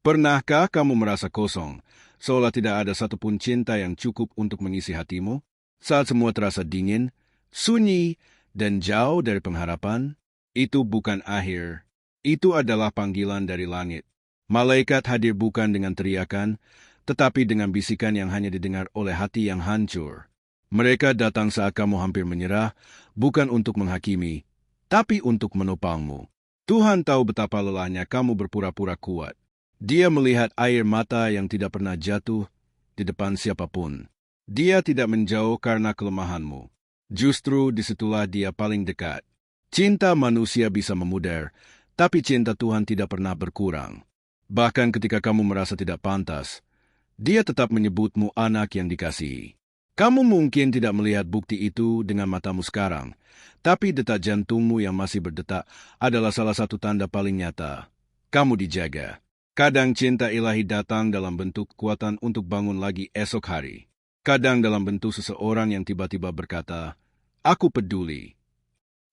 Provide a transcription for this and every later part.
Pernahkah kamu merasa kosong, seolah tidak ada satupun cinta yang cukup untuk mengisi hatimu? Saat semua terasa dingin, sunyi, dan jauh dari pengharapan, itu bukan akhir. Itu adalah panggilan dari langit. Malaikat hadir bukan dengan teriakan, tetapi dengan bisikan yang hanya didengar oleh hati yang hancur. Mereka datang saat kamu hampir menyerah, bukan untuk menghakimi, tapi untuk menopangmu. Tuhan tahu betapa lelahnya kamu berpura-pura kuat. Dia melihat air mata yang tidak pernah jatuh di depan siapapun. Dia tidak menjauh karena kelemahanmu. Justru disitulah dia paling dekat. Cinta manusia bisa memudar, tapi cinta Tuhan tidak pernah berkurang. Bahkan ketika kamu merasa tidak pantas, dia tetap menyebutmu anak yang dikasihi. Kamu mungkin tidak melihat bukti itu dengan matamu sekarang, tapi detak jantungmu yang masih berdetak adalah salah satu tanda paling nyata. Kamu dijaga. Kadang cinta ilahi datang dalam bentuk kekuatan untuk bangun lagi esok hari. Kadang dalam bentuk seseorang yang tiba-tiba berkata, "Aku peduli."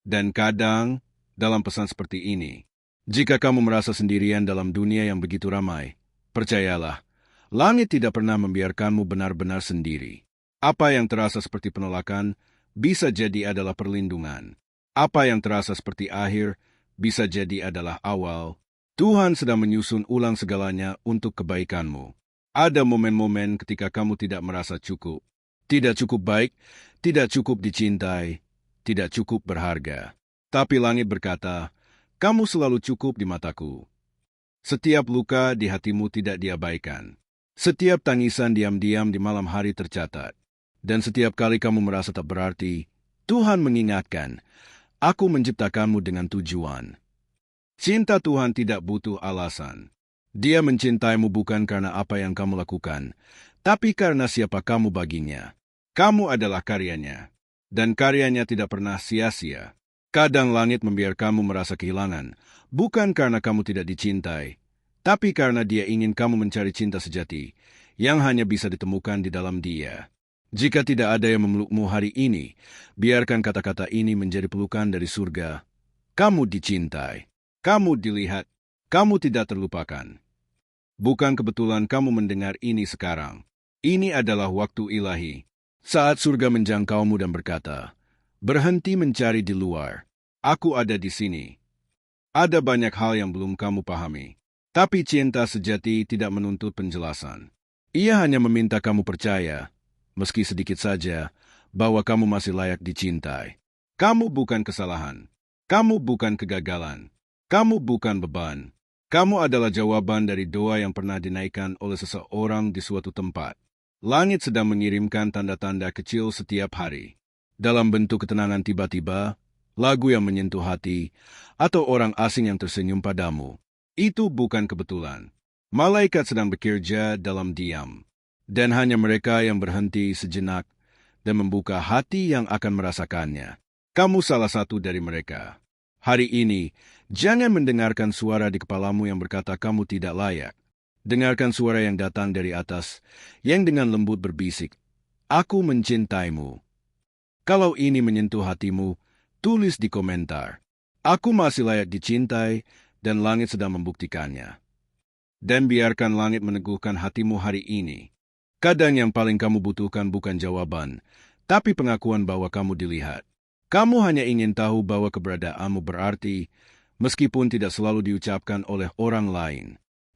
Dan kadang dalam pesan seperti ini, jika kamu merasa sendirian dalam dunia yang begitu ramai, percayalah, langit tidak pernah membiarkanmu benar-benar sendiri. Apa yang terasa seperti penolakan bisa jadi adalah perlindungan. Apa yang terasa seperti akhir bisa jadi adalah awal. Tuhan sedang menyusun ulang segalanya untuk kebaikanmu. Ada momen-momen ketika kamu tidak merasa cukup. Tidak cukup baik, tidak cukup dicintai, tidak cukup berharga. Tapi langit berkata, kamu selalu cukup di mataku. Setiap luka di hatimu tidak diabaikan. Setiap tangisan diam-diam di malam hari tercatat. Dan setiap kali kamu merasa tak berarti, Tuhan mengingatkan, aku menciptakanmu dengan tujuan. Cinta Tuhan tidak butuh alasan. Dia mencintaimu bukan karena apa yang kamu lakukan, tapi karena siapa kamu baginya. Kamu adalah karyanya, dan karyanya tidak pernah sia-sia. Kadang langit membiarkanmu merasa kehilangan, bukan karena kamu tidak dicintai, tapi karena dia ingin kamu mencari cinta sejati, yang hanya bisa ditemukan di dalam dia. Jika tidak ada yang memelukmu hari ini, biarkan kata-kata ini menjadi pelukan dari surga. Kamu dicintai, kamu dilihat, kamu tidak terlupakan. Bukan kebetulan kamu mendengar ini sekarang. Ini adalah waktu ilahi. Saat surga menjangkaumu dan berkata, berhenti mencari di luar. Aku ada di sini. Ada banyak hal yang belum kamu pahami. Tapi cinta sejati tidak menuntut penjelasan. Ia hanya meminta kamu percaya, meski sedikit saja, bahwa kamu masih layak dicintai. Kamu bukan kesalahan. Kamu bukan kegagalan. Kamu bukan beban. Kamu adalah jawaban dari doa yang pernah dinaikkan oleh seseorang di suatu tempat. Langit sedang mengirimkan tanda-tanda kecil setiap hari. Dalam bentuk ketenangan tiba-tiba, lagu yang menyentuh hati, atau orang asing yang tersenyum padamu. Itu bukan kebetulan. Malaikat sedang bekerja dalam diam. Dan hanya mereka yang berhenti sejenak dan membuka hati yang akan merasakannya. Kamu salah satu dari mereka. Hari ini, jangan mendengarkan suara di kepalamu yang berkata kamu tidak layak. Dengarkan suara yang datang dari atas, yang dengan lembut berbisik, aku mencintaimu. Kalau ini menyentuh hatimu, tulis di komentar. Aku masih layak dicintai, dan langit sedang membuktikannya. Dan biarkan langit meneguhkan hatimu hari ini. Kadang yang paling kamu butuhkan bukan jawaban, tapi pengakuan bahwa kamu dilihat. Kamu hanya ingin tahu bahwa keberadaanmu berarti, meskipun tidak selalu diucapkan oleh orang lain.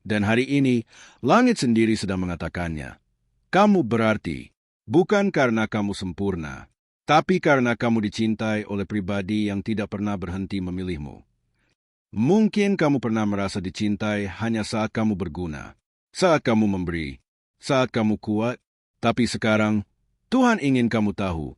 Dan hari ini, langit sendiri sedang mengatakannya. Kamu berarti, bukan karena kamu sempurna, tapi karena kamu dicintai oleh pribadi yang tidak pernah berhenti memilihmu. Mungkin kamu pernah merasa dicintai hanya saat kamu berguna, saat kamu memberi, saat kamu kuat, tapi sekarang, Tuhan ingin kamu tahu,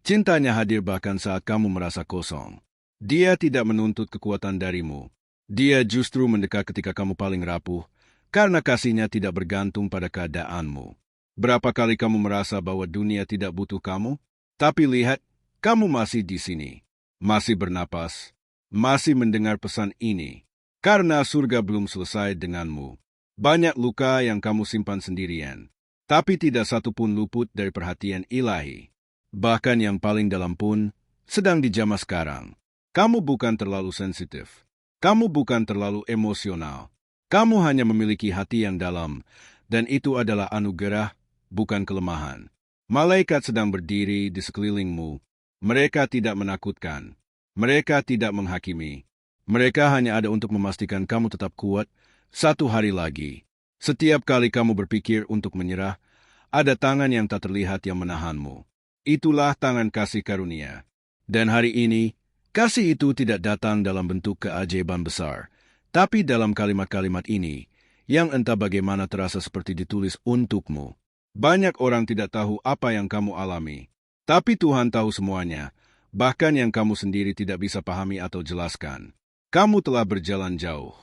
cintanya hadir bahkan saat kamu merasa kosong. Dia tidak menuntut kekuatan darimu. Dia justru mendekat ketika kamu paling rapuh, karena kasihnya tidak bergantung pada keadaanmu. Berapa kali kamu merasa bahwa dunia tidak butuh kamu? Tapi lihat, kamu masih di sini. Masih bernapas. Masih mendengar pesan ini. Karena surga belum selesai denganmu. Banyak luka yang kamu simpan sendirian. Tapi tidak satu pun luput dari perhatian ilahi. Bahkan yang paling dalam pun sedang dijamah sekarang. Kamu bukan terlalu sensitif. Kamu bukan terlalu emosional. Kamu hanya memiliki hati yang dalam, dan itu adalah anugerah, bukan kelemahan. Malaikat sedang berdiri di sekelilingmu. Mereka tidak menakutkan. Mereka tidak menghakimi. Mereka hanya ada untuk memastikan kamu tetap kuat satu hari lagi. Setiap kali kamu berpikir untuk menyerah, ada tangan yang tak terlihat yang menahanmu. Itulah tangan kasih karunia. Dan hari ini, kasih itu tidak datang dalam bentuk keajaiban besar, tapi dalam kalimat-kalimat ini, yang entah bagaimana terasa seperti ditulis untukmu. Banyak orang tidak tahu apa yang kamu alami, tapi Tuhan tahu semuanya, bahkan yang kamu sendiri tidak bisa pahami atau jelaskan. Kamu telah berjalan jauh,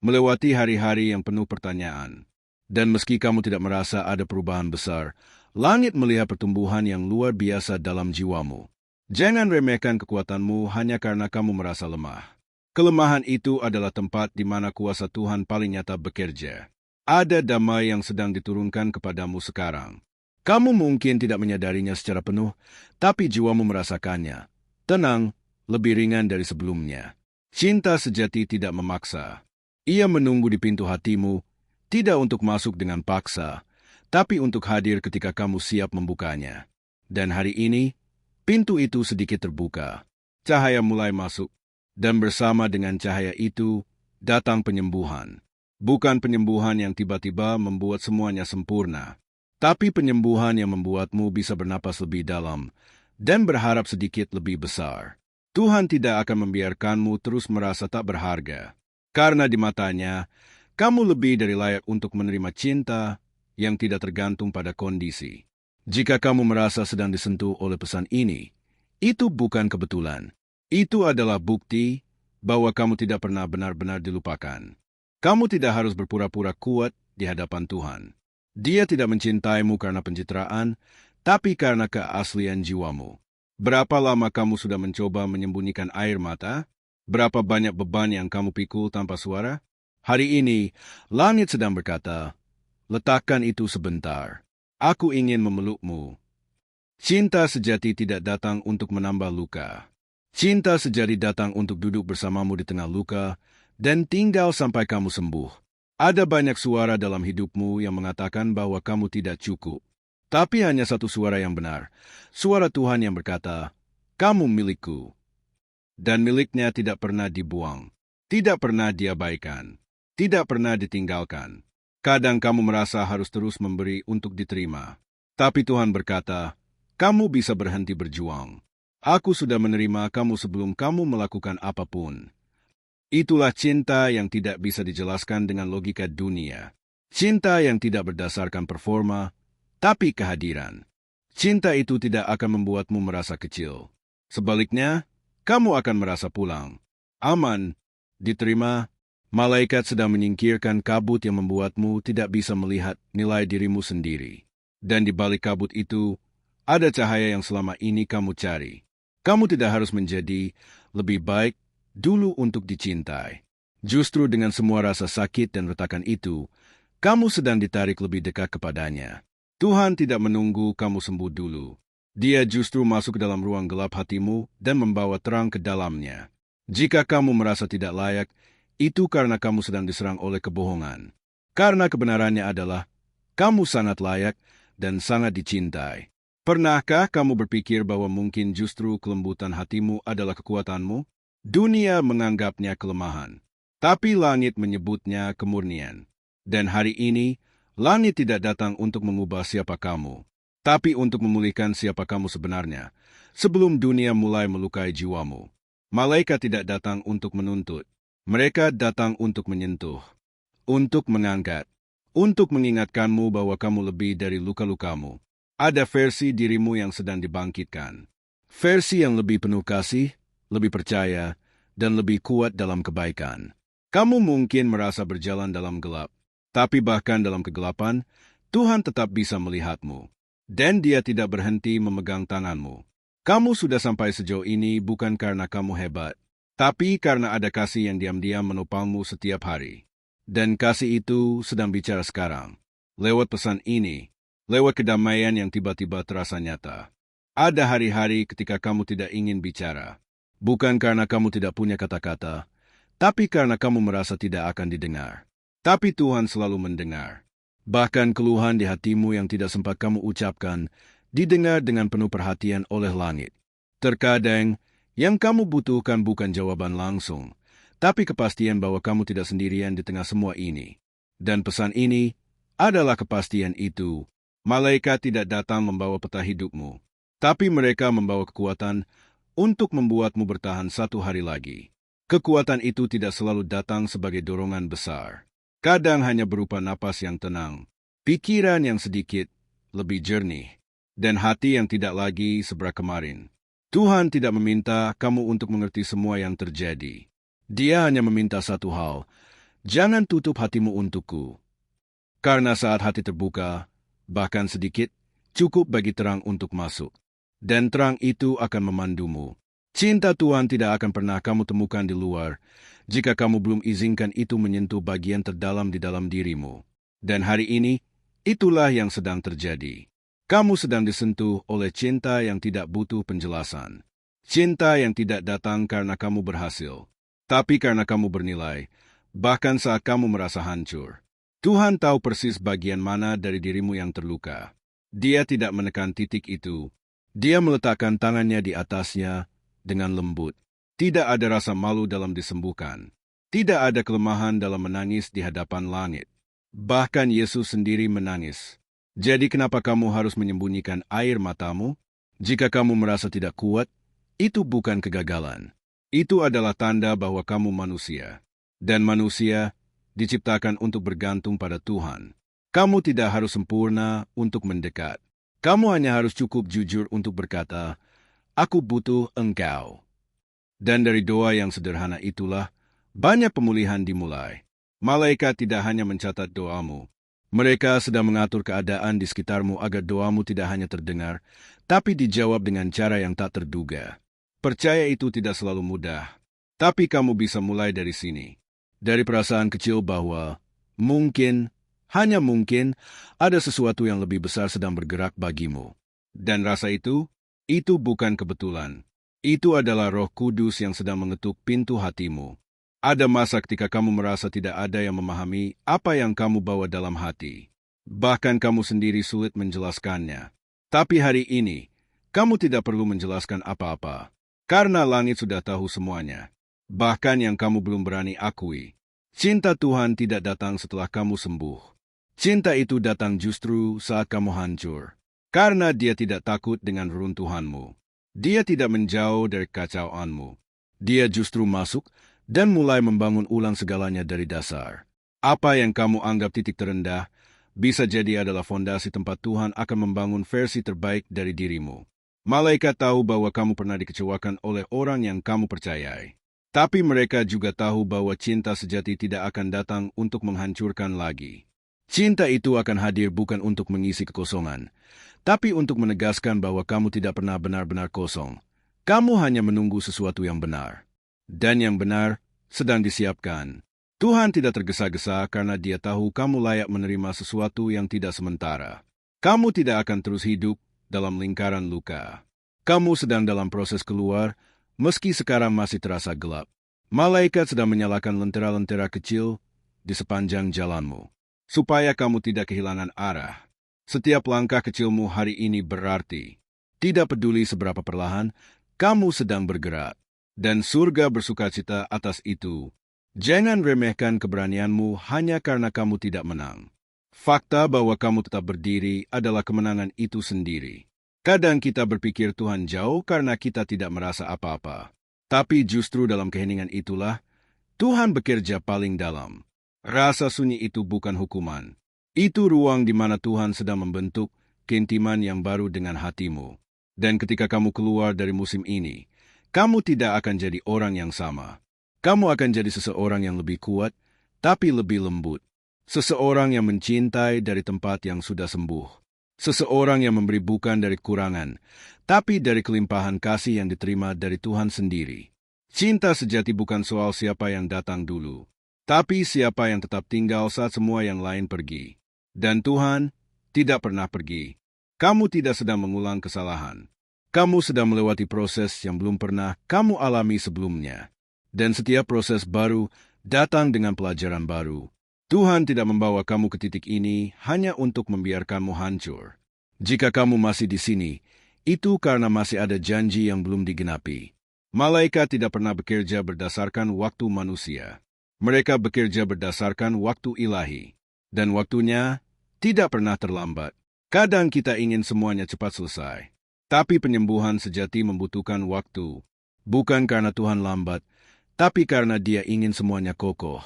melewati hari-hari yang penuh pertanyaan. Dan meski kamu tidak merasa ada perubahan besar, langit melihat pertumbuhan yang luar biasa dalam jiwamu. Jangan remehkan kekuatanmu hanya karena kamu merasa lemah. Kelemahan itu adalah tempat di mana kuasa Tuhan paling nyata bekerja. Ada damai yang sedang diturunkan kepadamu sekarang. Kamu mungkin tidak menyadarinya secara penuh, tapi jiwamu merasakannya. Tenang, lebih ringan dari sebelumnya. Cinta sejati tidak memaksa. Ia menunggu di pintu hatimu, tidak untuk masuk dengan paksa, tapi untuk hadir ketika kamu siap membukanya. Dan hari ini, pintu itu sedikit terbuka. Cahaya mulai masuk, dan bersama dengan cahaya itu, datang penyembuhan. Bukan penyembuhan yang tiba-tiba membuat semuanya sempurna, tapi penyembuhan yang membuatmu bisa bernapas lebih dalam dan berharap sedikit lebih besar. Tuhan tidak akan membiarkanmu terus merasa tak berharga, karena di matanya, kamu lebih dari layak untuk menerima cinta yang tidak tergantung pada kondisi. Jika kamu merasa sedang disentuh oleh pesan ini, itu bukan kebetulan. Itu adalah bukti bahwa kamu tidak pernah benar-benar dilupakan. Kamu tidak harus berpura-pura kuat di hadapan Tuhan. Dia tidak mencintaimu karena pencitraan, tapi karena keaslian jiwamu. Berapa lama kamu sudah mencoba menyembunyikan air mata? Berapa banyak beban yang kamu pikul tanpa suara? Hari ini, langit sedang berkata, letakkan itu sebentar. Aku ingin memelukmu. Cinta sejati tidak datang untuk menambah luka. Cinta sejati datang untuk duduk bersamamu di tengah luka dan tinggal sampai kamu sembuh. Ada banyak suara dalam hidupmu yang mengatakan bahwa kamu tidak cukup. Tapi hanya satu suara yang benar. Suara Tuhan yang berkata, kamu milikku. Dan miliknya tidak pernah dibuang. Tidak pernah diabaikan. Tidak pernah ditinggalkan. Kadang kamu merasa harus terus memberi untuk diterima. Tapi Tuhan berkata, kamu bisa berhenti berjuang. Aku sudah menerima kamu sebelum kamu melakukan apapun. Itulah cinta yang tidak bisa dijelaskan dengan logika dunia. Cinta yang tidak berdasarkan performa, tapi kehadiran. Cinta itu tidak akan membuatmu merasa kecil. Sebaliknya, kamu akan merasa pulang. Aman, diterima. Malaikat sedang menyingkirkan kabut yang membuatmu tidak bisa melihat nilai dirimu sendiri. Dan di balik kabut itu, ada cahaya yang selama ini kamu cari. Kamu tidak harus menjadi lebih baik dulu untuk dicintai. Justru dengan semua rasa sakit dan retakan itu, kamu sedang ditarik lebih dekat kepadanya. Tuhan tidak menunggu kamu sembuh dulu. Dia justru masuk ke dalam ruang gelap hatimu dan membawa terang ke dalamnya. Jika kamu merasa tidak layak, itu karena kamu sedang diserang oleh kebohongan. Karena kebenarannya adalah, kamu sangat layak dan sangat dicintai. Pernahkah kamu berpikir bahwa mungkin justru kelembutan hatimu adalah kekuatanmu? Dunia menganggapnya kelemahan, tapi langit menyebutnya kemurnian. Dan hari ini, langit tidak datang untuk mengubah siapa kamu, tapi untuk memulihkan siapa kamu sebenarnya, sebelum dunia mulai melukai jiwamu. Malaikat tidak datang untuk menuntut, mereka datang untuk menyentuh, untuk mengangkat, untuk mengingatkanmu bahwa kamu lebih dari luka-lukamu. Ada versi dirimu yang sedang dibangkitkan. Versi yang lebih penuh kasih, lebih percaya, dan lebih kuat dalam kebaikan. Kamu mungkin merasa berjalan dalam gelap, tapi bahkan dalam kegelapan, Tuhan tetap bisa melihatmu. Dan Dia tidak berhenti memegang tanganmu. Kamu sudah sampai sejauh ini bukan karena kamu hebat, tapi karena ada kasih yang diam-diam menopangmu setiap hari. Dan kasih itu sedang bicara sekarang. Lewat pesan ini, lewat kedamaian yang tiba-tiba terasa nyata. Ada hari-hari ketika kamu tidak ingin bicara. Bukan karena kamu tidak punya kata-kata, tapi karena kamu merasa tidak akan didengar. Tapi Tuhan selalu mendengar. Bahkan keluhan di hatimu yang tidak sempat kamu ucapkan, didengar dengan penuh perhatian oleh langit. Terkadang, yang kamu butuhkan bukan jawaban langsung, tapi kepastian bahwa kamu tidak sendirian di tengah semua ini. Dan pesan ini adalah kepastian itu. Malaikat tidak datang membawa peta hidupmu, tapi mereka membawa kekuatan untuk membuatmu bertahan satu hari lagi. Kekuatan itu tidak selalu datang sebagai dorongan besar. Kadang hanya berupa napas yang tenang, pikiran yang sedikit lebih jernih, dan hati yang tidak lagi seberat kemarin. Tuhan tidak meminta kamu untuk mengerti semua yang terjadi. Dia hanya meminta satu hal, jangan tutup hatimu untukku. Karena saat hati terbuka, bahkan sedikit, cukup bagi terang untuk masuk. Dan terang itu akan memandumu. Cinta Tuhan tidak akan pernah kamu temukan di luar, jika kamu belum izinkan itu menyentuh bagian terdalam di dalam dirimu. Dan hari ini, itulah yang sedang terjadi. Kamu sedang disentuh oleh cinta yang tidak butuh penjelasan. Cinta yang tidak datang karena kamu berhasil, tapi karena kamu bernilai, bahkan saat kamu merasa hancur. Tuhan tahu persis bagian mana dari dirimu yang terluka. Dia tidak menekan titik itu. Dia meletakkan tangannya di atasnya dengan lembut. Tidak ada rasa malu dalam disembuhkan. Tidak ada kelemahan dalam menangis di hadapan langit. Bahkan Yesus sendiri menangis. Jadi kenapa kamu harus menyembunyikan air matamu? Jika kamu merasa tidak kuat, itu bukan kegagalan. Itu adalah tanda bahwa kamu manusia. Dan manusia diciptakan untuk bergantung pada Tuhan. Kamu tidak harus sempurna untuk mendekat. Kamu hanya harus cukup jujur untuk berkata, "Aku butuh Engkau." Dan dari doa yang sederhana itulah, banyak pemulihan dimulai. Malaikat tidak hanya mencatat doamu. Mereka sedang mengatur keadaan di sekitarmu agar doamu tidak hanya terdengar, tapi dijawab dengan cara yang tak terduga. Percaya itu tidak selalu mudah, tapi kamu bisa mulai dari sini. Dari perasaan kecil bahwa mungkin, hanya mungkin, ada sesuatu yang lebih besar sedang bergerak bagimu. Dan rasa itu bukan kebetulan. Itu adalah Roh Kudus yang sedang mengetuk pintu hatimu. Ada masa ketika kamu merasa tidak ada yang memahami apa yang kamu bawa dalam hati. Bahkan kamu sendiri sulit menjelaskannya. Tapi hari ini, kamu tidak perlu menjelaskan apa-apa. Karena langit sudah tahu semuanya. Bahkan yang kamu belum berani akui. Cinta Tuhan tidak datang setelah kamu sembuh. Cinta itu datang justru saat kamu hancur. Karena Dia tidak takut dengan runtuhanmu. Dia tidak menjauh dari kacauanmu. Dia justru masuk dan mulai membangun ulang segalanya dari dasar. Apa yang kamu anggap titik terendah, bisa jadi adalah fondasi tempat Tuhan akan membangun versi terbaik dari dirimu. Malaikat tahu bahwa kamu pernah dikecewakan oleh orang yang kamu percayai. Tapi mereka juga tahu bahwa cinta sejati tidak akan datang untuk menghancurkan lagi. Cinta itu akan hadir bukan untuk mengisi kekosongan, tapi untuk menegaskan bahwa kamu tidak pernah benar-benar kosong. Kamu hanya menunggu sesuatu yang benar. Dan yang benar sedang disiapkan. Tuhan tidak tergesa-gesa karena Dia tahu kamu layak menerima sesuatu yang tidak sementara. Kamu tidak akan terus hidup dalam lingkaran luka. Kamu sedang dalam proses keluar, meski sekarang masih terasa gelap. Malaikat sedang menyalakan lentera-lentera kecil di sepanjang jalanmu, supaya kamu tidak kehilangan arah. Setiap langkah kecilmu hari ini berarti. Tidak peduli seberapa perlahan, kamu sedang bergerak. Dan surga bersukacita atas itu. Jangan remehkan keberanianmu hanya karena kamu tidak menang. Fakta bahwa kamu tetap berdiri adalah kemenangan itu sendiri. Kadang kita berpikir Tuhan jauh karena kita tidak merasa apa-apa. Tapi justru dalam keheningan itulah, Tuhan bekerja paling dalam. Rasa sunyi itu bukan hukuman. Itu ruang di mana Tuhan sedang membentuk keintiman yang baru dengan hatimu. Dan ketika kamu keluar dari musim ini, kamu tidak akan jadi orang yang sama. Kamu akan jadi seseorang yang lebih kuat, tapi lebih lembut. Seseorang yang mencintai dari tempat yang sudah sembuh. Seseorang yang memberi bukan dari kekurangan, tapi dari kelimpahan kasih yang diterima dari Tuhan sendiri. Cinta sejati bukan soal siapa yang datang dulu, tapi siapa yang tetap tinggal saat semua yang lain pergi. Dan Tuhan tidak pernah pergi. Kamu tidak sedang mengulang kesalahan. Kamu sedang melewati proses yang belum pernah kamu alami sebelumnya. Dan setiap proses baru datang dengan pelajaran baru. Tuhan tidak membawa kamu ke titik ini hanya untuk membiarkanmu hancur. Jika kamu masih di sini, itu karena masih ada janji yang belum digenapi. Malaikat tidak pernah bekerja berdasarkan waktu manusia. Mereka bekerja berdasarkan waktu ilahi. Dan waktunya tidak pernah terlambat. Kadang kita ingin semuanya cepat selesai. Tapi penyembuhan sejati membutuhkan waktu. Bukan karena Tuhan lambat, tapi karena Dia ingin semuanya kokoh.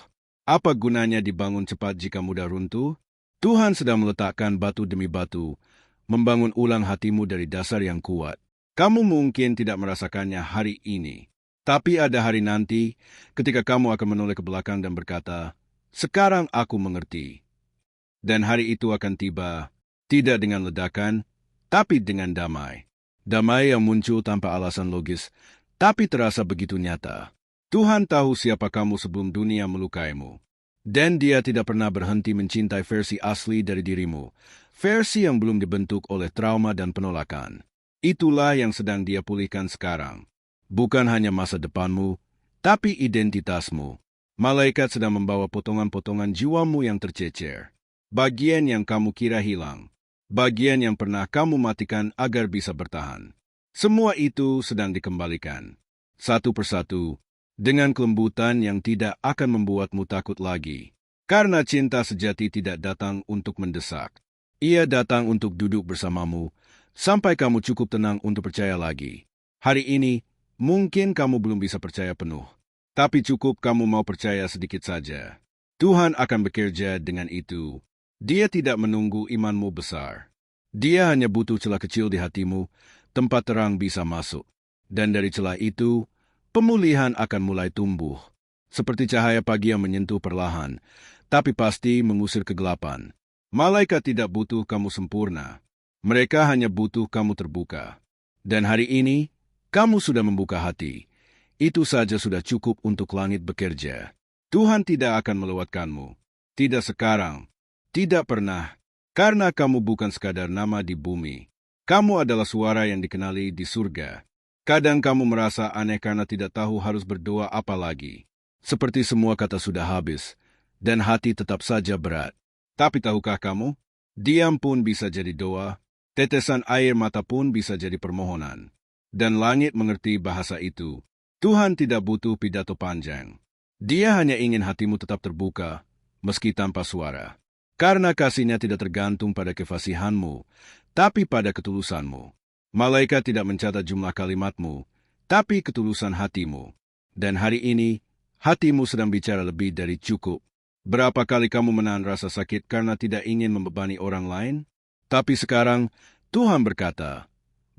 Apa gunanya dibangun cepat jika mudah runtuh? Tuhan sedang meletakkan batu demi batu, membangun ulang hatimu dari dasar yang kuat. Kamu mungkin tidak merasakannya hari ini, tapi ada hari nanti ketika kamu akan menoleh ke belakang dan berkata, "Sekarang aku mengerti." Dan hari itu akan tiba, tidak dengan ledakan, tapi dengan damai. Damai yang muncul tanpa alasan logis, tapi terasa begitu nyata. Tuhan tahu siapa kamu sebelum dunia melukaimu. Dan Dia tidak pernah berhenti mencintai versi asli dari dirimu, versi yang belum dibentuk oleh trauma dan penolakan. Itulah yang sedang Dia pulihkan sekarang. Bukan hanya masa depanmu, tapi identitasmu. Malaikat sedang membawa potongan-potongan jiwamu yang tercecer. Bagian yang kamu kira hilang. Bagian yang pernah kamu matikan agar bisa bertahan. Semua itu sedang dikembalikan. Satu persatu, dengan kelembutan yang tidak akan membuatmu takut lagi. Karena cinta sejati tidak datang untuk mendesak. Ia datang untuk duduk bersamamu, sampai kamu cukup tenang untuk percaya lagi. Hari ini, mungkin kamu belum bisa percaya penuh. Tapi cukup kamu mau percaya sedikit saja. Tuhan akan bekerja dengan itu. Dia tidak menunggu imanmu besar. Dia hanya butuh celah kecil di hatimu, tempat terang bisa masuk. Dan dari celah itu, pemulihan akan mulai tumbuh, seperti cahaya pagi yang menyentuh perlahan, tapi pasti mengusir kegelapan. Malaikat tidak butuh kamu sempurna. Mereka hanya butuh kamu terbuka. Dan hari ini, kamu sudah membuka hati. Itu saja sudah cukup untuk langit bekerja. Tuhan tidak akan melewatkanmu. Tidak sekarang. Tidak pernah. Karena kamu bukan sekadar nama di bumi. Kamu adalah suara yang dikenali di surga. Kadang kamu merasa aneh karena tidak tahu harus berdoa apa lagi. Seperti semua kata sudah habis, dan hati tetap saja berat. Tapi tahukah kamu, diam pun bisa jadi doa, tetesan air mata pun bisa jadi permohonan. Dan langit mengerti bahasa itu. Tuhan tidak butuh pidato panjang. Dia hanya ingin hatimu tetap terbuka, meski tanpa suara. Karena kasih-Nya tidak tergantung pada kefasihanmu, tapi pada ketulusanmu. Malaikat tidak mencatat jumlah kalimatmu, tapi ketulusan hatimu. Dan hari ini, hatimu sedang bicara lebih dari cukup. Berapa kali kamu menahan rasa sakit karena tidak ingin membebani orang lain? Tapi sekarang, Tuhan berkata,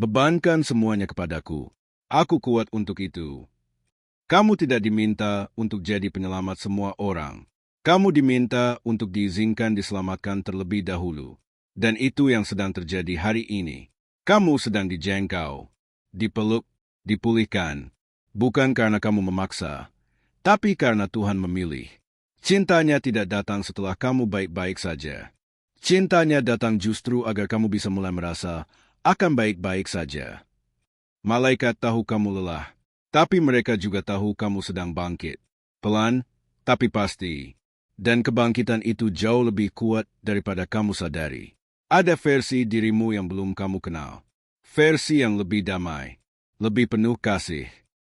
"Bebankan semuanya kepadaku. Aku kuat untuk itu." Kamu tidak diminta untuk jadi penyelamat semua orang. Kamu diminta untuk diizinkan diselamatkan terlebih dahulu. Dan itu yang sedang terjadi hari ini. Kamu sedang dijangkau, dipeluk, dipulihkan, bukan karena kamu memaksa, tapi karena Tuhan memilih. Cintanya tidak datang setelah kamu baik-baik saja. Cintanya datang justru agar kamu bisa mulai merasa akan baik-baik saja. Malaikat tahu kamu lelah, tapi mereka juga tahu kamu sedang bangkit. Pelan, tapi pasti. Dan kebangkitan itu jauh lebih kuat daripada kamu sadari. Ada versi dirimu yang belum kamu kenal. Versi yang lebih damai, lebih penuh kasih,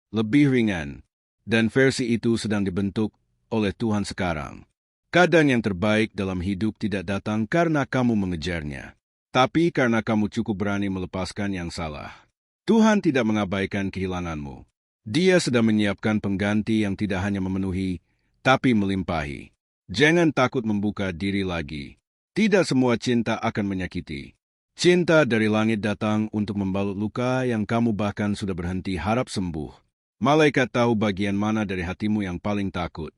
lebih ringan. Dan versi itu sedang dibentuk oleh Tuhan sekarang. Kadang yang terbaik dalam hidup tidak datang karena kamu mengejarnya, tapi karena kamu cukup berani melepaskan yang salah. Tuhan tidak mengabaikan kehilanganmu. Dia sedang menyiapkan pengganti yang tidak hanya memenuhi, tapi melimpahi. Jangan takut membuka diri lagi. Tidak semua cinta akan menyakiti. Cinta dari langit datang untuk membalut luka yang kamu bahkan sudah berhenti harap sembuh. Malaikat tahu bagian mana dari hatimu yang paling takut.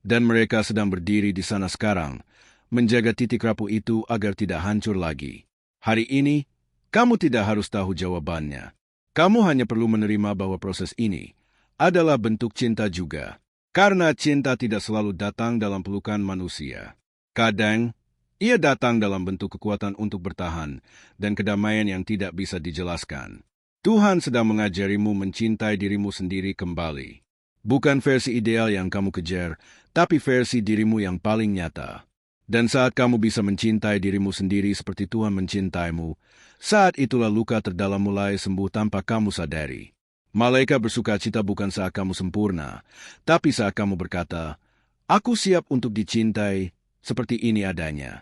Dan mereka sedang berdiri di sana sekarang, menjaga titik rapuh itu agar tidak hancur lagi. Hari ini, kamu tidak harus tahu jawabannya. Kamu hanya perlu menerima bahwa proses ini adalah bentuk cinta juga. Karena cinta tidak selalu datang dalam pelukan manusia. Kadang, ia datang dalam bentuk kekuatan untuk bertahan dan kedamaian yang tidak bisa dijelaskan. Tuhan sedang mengajarimu mencintai dirimu sendiri kembali. Bukan versi ideal yang kamu kejar, tapi versi dirimu yang paling nyata. Dan saat kamu bisa mencintai dirimu sendiri seperti Tuhan mencintaimu, saat itulah luka terdalam mulai sembuh tanpa kamu sadari. Malaikat bersuka cita bukan saat kamu sempurna, tapi saat kamu berkata, "Aku siap untuk dicintai seperti ini adanya."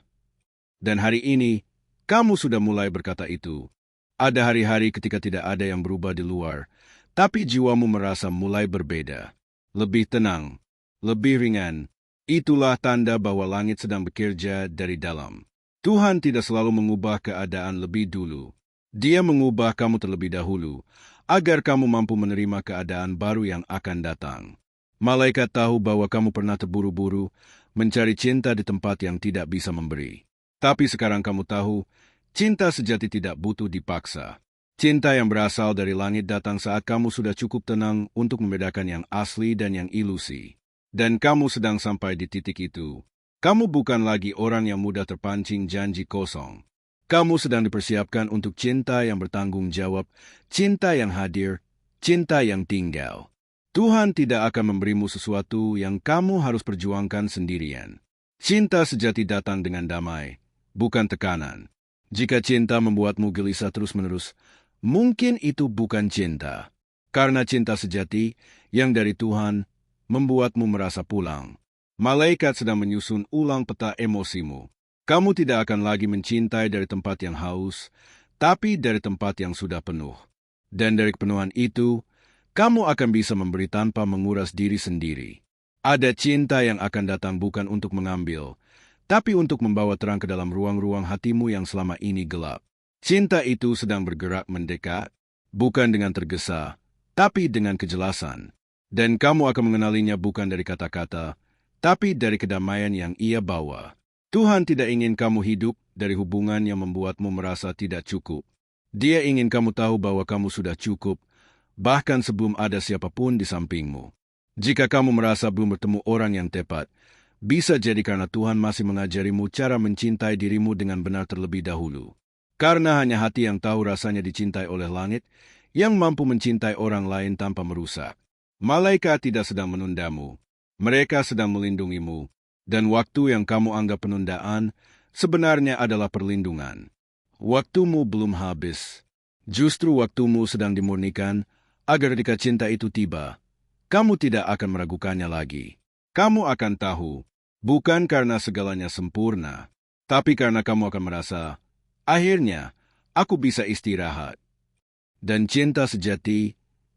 Dan hari ini, kamu sudah mulai berkata itu. Ada hari-hari ketika tidak ada yang berubah di luar, tapi jiwamu merasa mulai berbeda. Lebih tenang, lebih ringan. Itulah tanda bahwa langit sedang bekerja dari dalam. Tuhan tidak selalu mengubah keadaan lebih dulu. Dia mengubah kamu terlebih dahulu, agar kamu mampu menerima keadaan baru yang akan datang. Malaikat tahu bahwa kamu pernah terburu-buru, mencari cinta di tempat yang tidak bisa memberi. Tapi sekarang kamu tahu, cinta sejati tidak butuh dipaksa. Cinta yang berasal dari langit datang saat kamu sudah cukup tenang untuk membedakan yang asli dan yang ilusi. Dan kamu sedang sampai di titik itu. Kamu bukan lagi orang yang mudah terpancing janji kosong. Kamu sedang dipersiapkan untuk cinta yang bertanggung jawab, cinta yang hadir, cinta yang tinggal. Tuhan tidak akan memberimu sesuatu yang kamu harus perjuangkan sendirian. Cinta sejati datang dengan damai, bukan tekanan. Jika cinta membuatmu gelisah terus-menerus, mungkin itu bukan cinta. Karena cinta sejati yang dari Tuhan membuatmu merasa pulang. Malaikat sedang menyusun ulang peta emosimu. Kamu tidak akan lagi mencintai dari tempat yang haus, tapi dari tempat yang sudah penuh. Dan dari kepenuhan itu, kamu akan bisa memberi tanpa menguras diri sendiri. Ada cinta yang akan datang bukan untuk mengambil, tapi untuk membawa terang ke dalam ruang-ruang hatimu yang selama ini gelap. Cinta itu sedang bergerak mendekat, bukan dengan tergesa, tapi dengan kejelasan. Dan kamu akan mengenalinya bukan dari kata-kata, tapi dari kedamaian yang ia bawa. Tuhan tidak ingin kamu hidup dari hubungan yang membuatmu merasa tidak cukup. Dia ingin kamu tahu bahwa kamu sudah cukup, bahkan sebelum ada siapapun di sampingmu. Jika kamu merasa belum bertemu orang yang tepat, bisa jadi karena Tuhan masih mengajarimu cara mencintai dirimu dengan benar terlebih dahulu. Karena hanya hati yang tahu rasanya dicintai oleh langit, yang mampu mencintai orang lain tanpa merusak. Malaikat tidak sedang menundamu, mereka sedang melindungimu, dan waktu yang kamu anggap penundaan sebenarnya adalah perlindungan. Waktumu belum habis, justru waktumu sedang dimurnikan agar ketika cinta itu tiba, kamu tidak akan meragukannya lagi. Kamu akan tahu, bukan karena segalanya sempurna, tapi karena kamu akan merasa, akhirnya aku bisa istirahat. Dan cinta sejati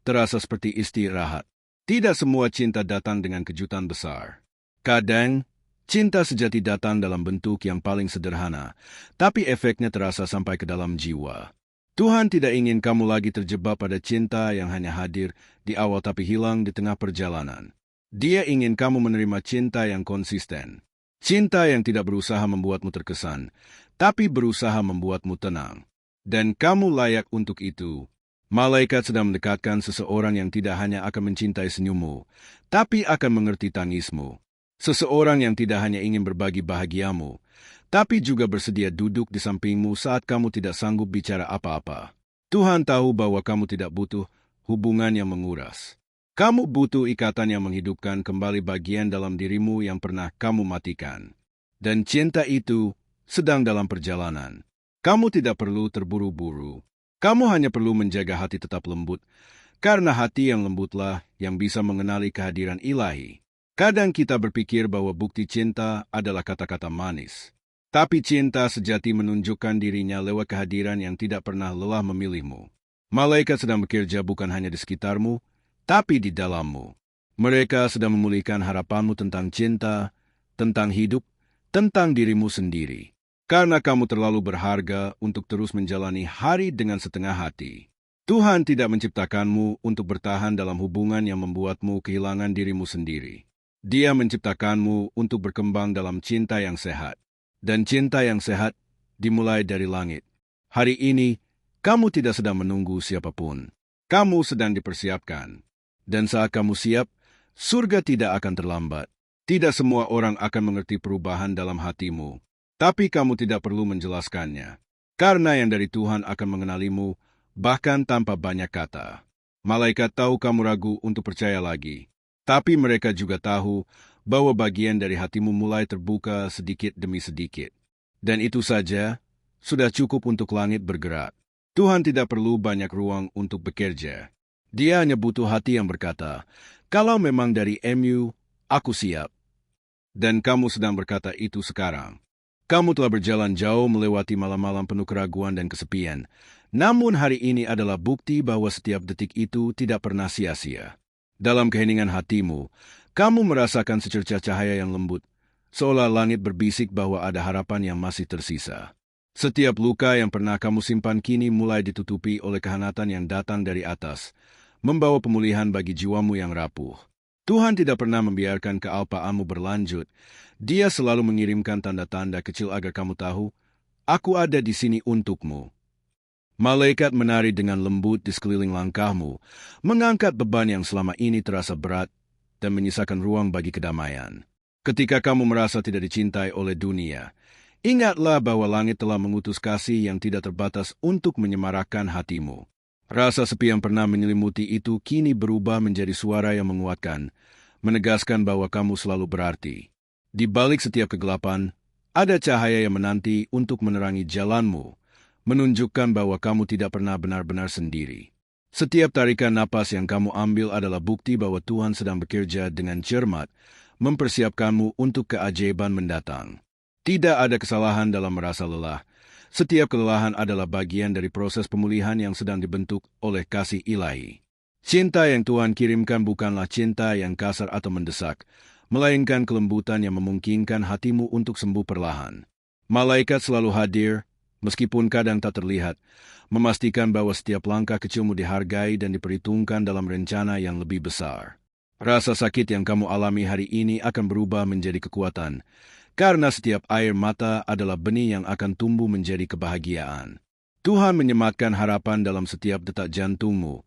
terasa seperti istirahat. Tidak semua cinta datang dengan kejutan besar. Kadang, cinta sejati datang dalam bentuk yang paling sederhana, tapi efeknya terasa sampai ke dalam jiwa. Tuhan tidak ingin kamu lagi terjebak pada cinta yang hanya hadir di awal tapi hilang di tengah perjalanan. Dia ingin kamu menerima cinta yang konsisten. Cinta yang tidak berusaha membuatmu terkesan, tapi berusaha membuatmu tenang. Dan kamu layak untuk itu. Malaikat sedang mendekatkan seseorang yang tidak hanya akan mencintai senyummu, tapi akan mengerti tangismu. Seseorang yang tidak hanya ingin berbagi bahagiamu, tapi juga bersedia duduk di sampingmu saat kamu tidak sanggup bicara apa-apa. Tuhan tahu bahwa kamu tidak butuh hubungan yang menguras. Kamu butuh ikatan yang menghidupkan kembali bagian dalam dirimu yang pernah kamu matikan. Dan cinta itu sedang dalam perjalanan. Kamu tidak perlu terburu-buru. Kamu hanya perlu menjaga hati tetap lembut, karena hati yang lembutlah yang bisa mengenali kehadiran ilahi. Kadang kita berpikir bahwa bukti cinta adalah kata-kata manis. Tapi cinta sejati menunjukkan dirinya lewat kehadiran yang tidak pernah lelah memilihmu. Malaikat sedang bekerja bukan hanya di sekitarmu, tapi di dalammu. Mereka sedang memulihkan harapanmu tentang cinta, tentang hidup, tentang dirimu sendiri. Karena kamu terlalu berharga untuk terus menjalani hari dengan setengah hati. Tuhan tidak menciptakanmu untuk bertahan dalam hubungan yang membuatmu kehilangan dirimu sendiri. Dia menciptakanmu untuk berkembang dalam cinta yang sehat. Dan cinta yang sehat dimulai dari langit. Hari ini, kamu tidak sedang menunggu siapapun. Kamu sedang dipersiapkan. Dan saat kamu siap, surga tidak akan terlambat. Tidak semua orang akan mengerti perubahan dalam hatimu. Tapi kamu tidak perlu menjelaskannya. Karena yang dari Tuhan akan mengenalimu, bahkan tanpa banyak kata. Malaikat tahu kamu ragu untuk percaya lagi. Tapi mereka juga tahu bahwa bagian dari hatimu mulai terbuka sedikit demi sedikit. Dan itu saja, sudah cukup untuk langit bergerak. Tuhan tidak perlu banyak ruang untuk bekerja. Dia hanya butuh hati yang berkata, "Kalau memang dari MU, aku siap." Dan kamu sedang berkata itu sekarang. Kamu telah berjalan jauh melewati malam-malam penuh keraguan dan kesepian. Namun hari ini adalah bukti bahwa setiap detik itu tidak pernah sia-sia. Dalam keheningan hatimu, kamu merasakan secercah cahaya yang lembut, seolah langit berbisik bahwa ada harapan yang masih tersisa. Setiap luka yang pernah kamu simpan kini mulai ditutupi oleh kehangatan yang datang dari atas, membawa pemulihan bagi jiwamu yang rapuh. Tuhan tidak pernah membiarkan kealpaanmu berlanjut. Dia selalu mengirimkan tanda-tanda kecil agar kamu tahu, "Aku ada di sini untukmu." Malaikat menari dengan lembut di sekeliling langkahmu, mengangkat beban yang selama ini terasa berat dan menyisakan ruang bagi kedamaian. Ketika kamu merasa tidak dicintai oleh dunia, ingatlah bahwa langit telah mengutus kasih yang tidak terbatas untuk menyemarakkan hatimu. Rasa sepi yang pernah menyelimuti itu kini berubah menjadi suara yang menguatkan, menegaskan bahwa kamu selalu berarti. Di balik setiap kegelapan, ada cahaya yang menanti untuk menerangi jalanmu, menunjukkan bahwa kamu tidak pernah benar-benar sendiri. Setiap tarikan napas yang kamu ambil adalah bukti bahwa Tuhan sedang bekerja dengan cermat, mempersiapkanmu untuk keajaiban mendatang. Tidak ada kesalahan dalam merasa lelah. Setiap kelelahan adalah bagian dari proses pemulihan yang sedang dibentuk oleh kasih ilahi. Cinta yang Tuhan kirimkan bukanlah cinta yang kasar atau mendesak, melainkan kelembutan yang memungkinkan hatimu untuk sembuh perlahan. Malaikat selalu hadir, meskipun kadang tak terlihat, memastikan bahwa setiap langkah kecilmu dihargai dan diperhitungkan dalam rencana yang lebih besar. Rasa sakit yang kamu alami hari ini akan berubah menjadi kekuatan, karena setiap air mata adalah benih yang akan tumbuh menjadi kebahagiaan. Tuhan menyematkan harapan dalam setiap detak jantungmu,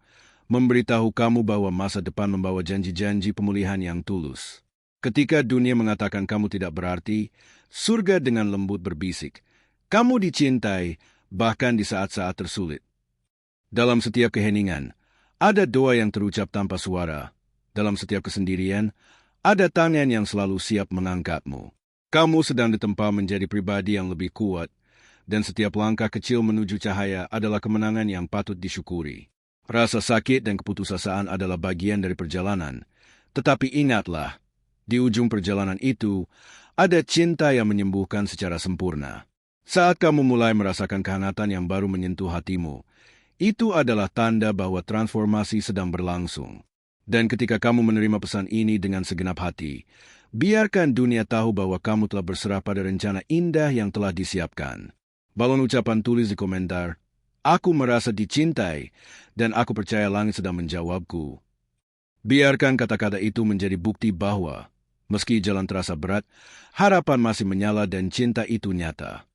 memberitahu kamu bahwa masa depan membawa janji-janji pemulihan yang tulus. Ketika dunia mengatakan kamu tidak berarti, surga dengan lembut berbisik, "Kamu dicintai, bahkan di saat-saat tersulit." Dalam setiap keheningan, ada doa yang terucap tanpa suara. Dalam setiap kesendirian, ada tangan yang selalu siap mengangkatmu. Kamu sedang ditempa menjadi pribadi yang lebih kuat, dan setiap langkah kecil menuju cahaya adalah kemenangan yang patut disyukuri. Rasa sakit dan keputusasaan adalah bagian dari perjalanan, tetapi ingatlah, di ujung perjalanan itu, ada cinta yang menyembuhkan secara sempurna. Saat kamu mulai merasakan kehangatan yang baru menyentuh hatimu, itu adalah tanda bahwa transformasi sedang berlangsung. Dan ketika kamu menerima pesan ini dengan segenap hati, biarkan dunia tahu bahwa kamu telah berserah pada rencana indah yang telah disiapkan. Balon ucapan tulis di komentar, "Aku merasa dicintai, dan aku percaya langit sedang menjawabku." Biarkan kata-kata itu menjadi bukti bahwa, meski jalan terasa berat, harapan masih menyala dan cinta itu nyata.